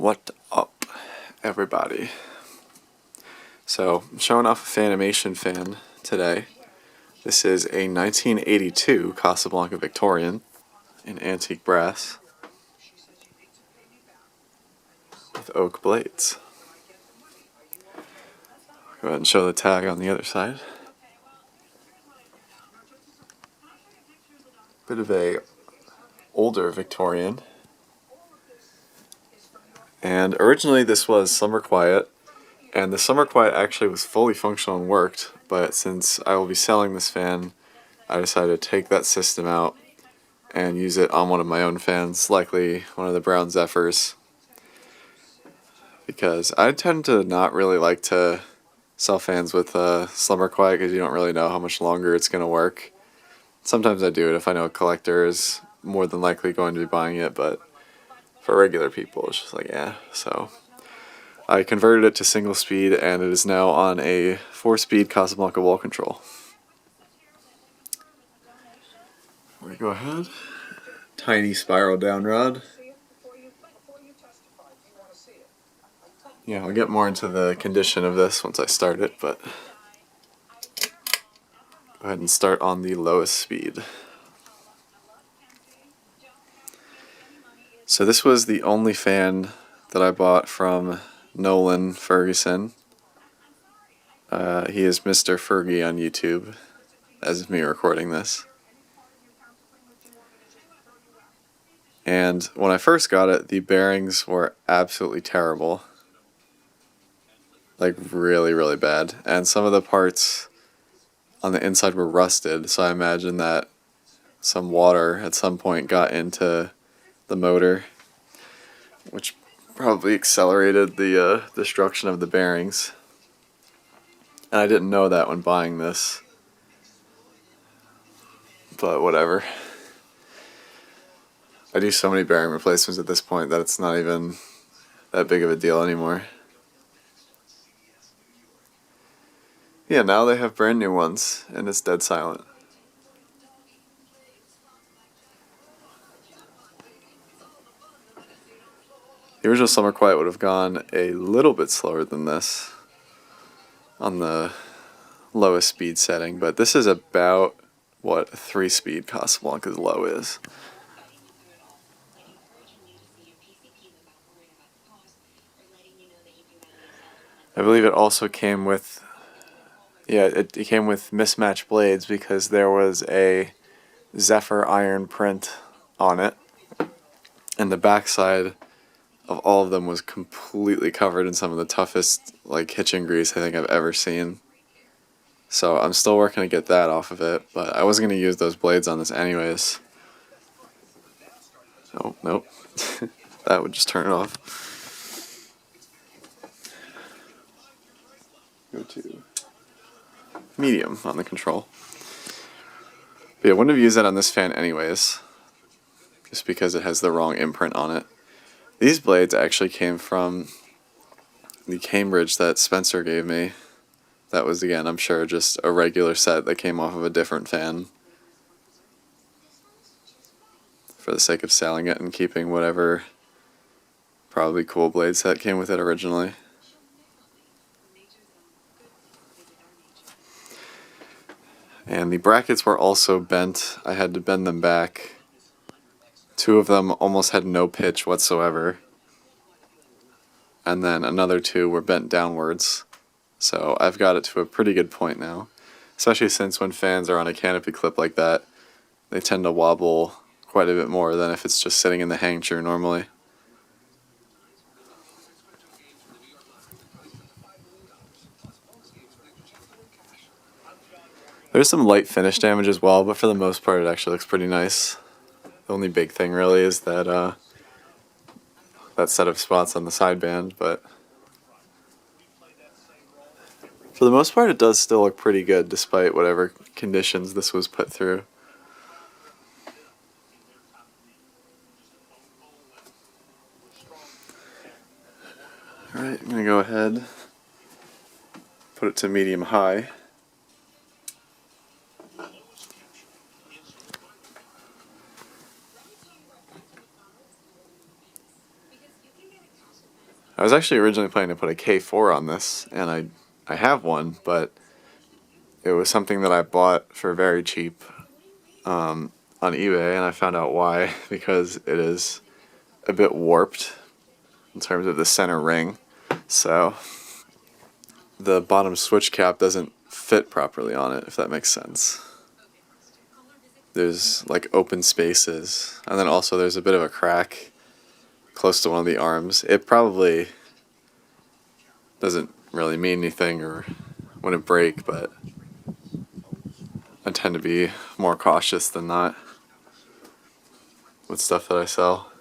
What up, everybody? So, I'm showing off a Fanimation fan today. This is a 1982 Casablanca Victorian in antique brass with oak blades. Go ahead and show the tag on the other side. Bit of a older Victorian. And originally this was Summer Quiet, and the Summer Quiet actually was fully functional and worked, but since I will be selling this fan, I decided to take that system out and use it on one of my own fans, likely one of the Brown Zephyrs, because I tend to not really like to sell fans with Summer Quiet because you don't really know how much longer it's going to work. Sometimes I do it if I know a collector is more than likely going to be buying it, but for regular people it's just like, yeah. So I converted it to single speed, and it is now on a 4-speed Casablanca wall control. We go ahead. Tiny spiral down rod. Yeah, I'll get more into the condition of this once I start it, but go ahead and start on the lowest speed. So this was the only fan that I bought from Nolan Ferguson. He is Mr. Fergie on YouTube, as of me recording this. And when I first got it, the bearings were absolutely terrible. Like really, really bad. And some of the parts on the inside were rusted, so I imagine that some water at some point got into the motor, which probably accelerated the destruction of the bearings. And I didn't know that when buying this, but whatever. I do so many bearing replacements at this point that it's not even that big of a deal anymore. Yeah, now they have brand new ones, and it's dead silent. The original Summer Quiet would have gone a little bit slower than this on the lowest speed setting, but this is about what a 3-speed Casablanca's low is. I believe it also came with, it came with mismatched blades because there was a Zephyr iron print on it, and the backside of all of them was completely covered in some of the toughest hitching grease I think I've ever seen. So I'm still working to get that off of it, but I wasn't going to use those blades on this anyways. Oh, nope. That would just turn it off. Go to medium on the control. But yeah, I wouldn't have used that on this fan anyways, just because it has the wrong imprint on it. These blades actually came from the Cambridge that Spencer gave me. That was, again, I'm sure, just a regular set that came off of a different fan for the sake of selling it and keeping whatever probably cool blade set came with it originally. And the brackets were also bent. I had to bend them back. 2 of them almost had no pitch whatsoever. And then another 2 were bent downwards. So I've got it to a pretty good point now. Especially since when fans are on a canopy clip like that, they tend to wobble quite a bit more than if it's just sitting in the hang chair normally. There's some light finish damage as well, but for the most part it actually looks pretty nice. The only big thing really is that that set of spots on the sideband, but for the most part it does still look pretty good despite whatever conditions this was put through. Alright, I'm going to go ahead, put it to medium high. I was actually originally planning to put a K4 on this, and I have one, but it was something that I bought for very cheap on eBay, and I found out why, because it is a bit warped in terms of the center ring. So the bottom switch cap doesn't fit properly on it, if that makes sense. There's like open spaces, and then also there's a bit of a crack close to one of the arms. It probably doesn't really mean anything or wouldn't break, but I tend to be more cautious than not with stuff that I sell.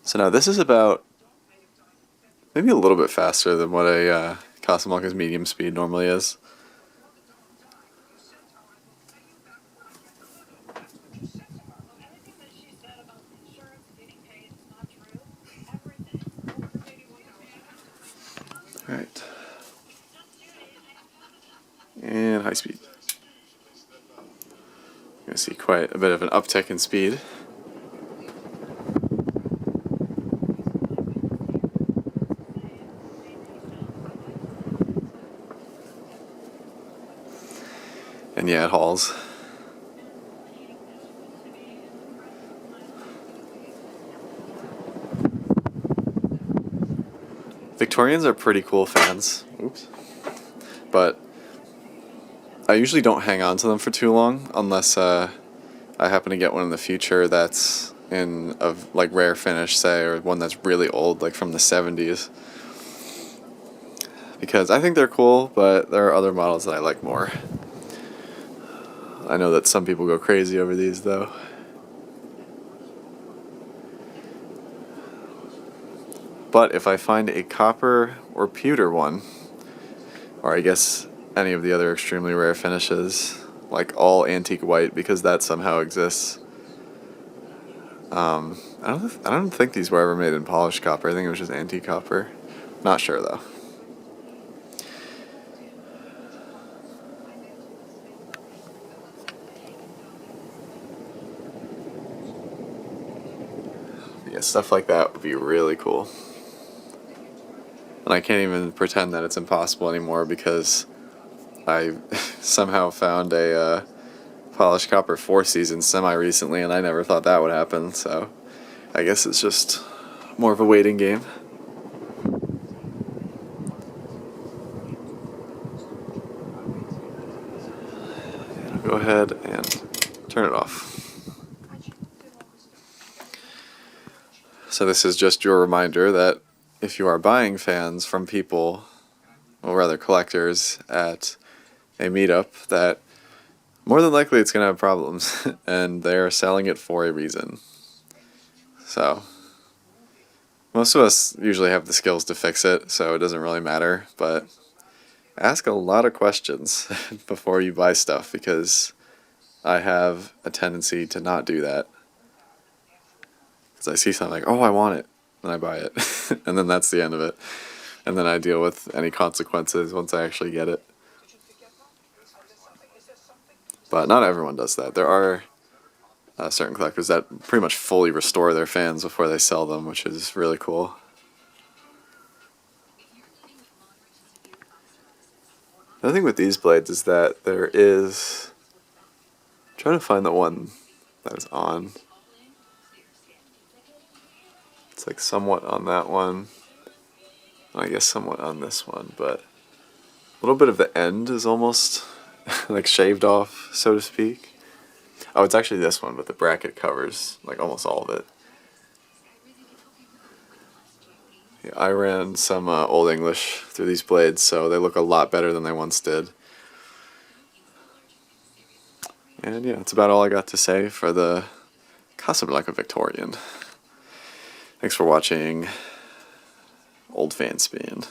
So now this is about maybe a little bit faster than what a Casablanca's medium speed normally is. Alright. And high speed. You're going to see quite a bit of an uptick in speed. And yeah, it hauls. Victorians are pretty cool fans. Oops. But I usually don't hang on to them for too long unless I happen to get one in the future that's in a like rare finish, say, or one that's really old, like from the 70s. Because I think they're cool, but there are other models that I like more. I know that some people go crazy over these, though. But if I find a copper or pewter one, or I guess any of the other extremely rare finishes, like all antique white, because that somehow exists. I don't think these were ever made in polished copper. I think it was just antique copper. Not sure though. Yeah, stuff like that would be really cool. And I can't even pretend that it's impossible anymore because I somehow found a polished copper 4 season semi-recently, and I never thought that would happen, so I guess it's just more of a waiting game. I'll go ahead and turn it off. So this is just your reminder that if you are buying fans from people, or rather collectors, at a meetup, that more than likely it's going to have problems, and they're selling it for a reason. So most of us usually have the skills to fix it, so it doesn't really matter, but ask a lot of questions before you buy stuff, because I have a tendency to not do that. Because I see something like, oh, I want it, and I buy it, and then that's the end of it. And then I deal with any consequences once I actually get it. But not everyone does that. There are certain collectors that pretty much fully restore their fans before they sell them, which is really cool. The thing with these blades is that there is... I'm trying to find the one that is on. It's like somewhat on that one. I guess somewhat on this one, but a little bit of the end is almost like shaved off, so to speak. Oh, it's actually this one, but the bracket covers like almost all of it. Yeah, I ran some Old English through these blades, so they look a lot better than they once did. And yeah, that's about all I got to say for the Casablanca Victorian. Thanks for watching Old Fan Spin.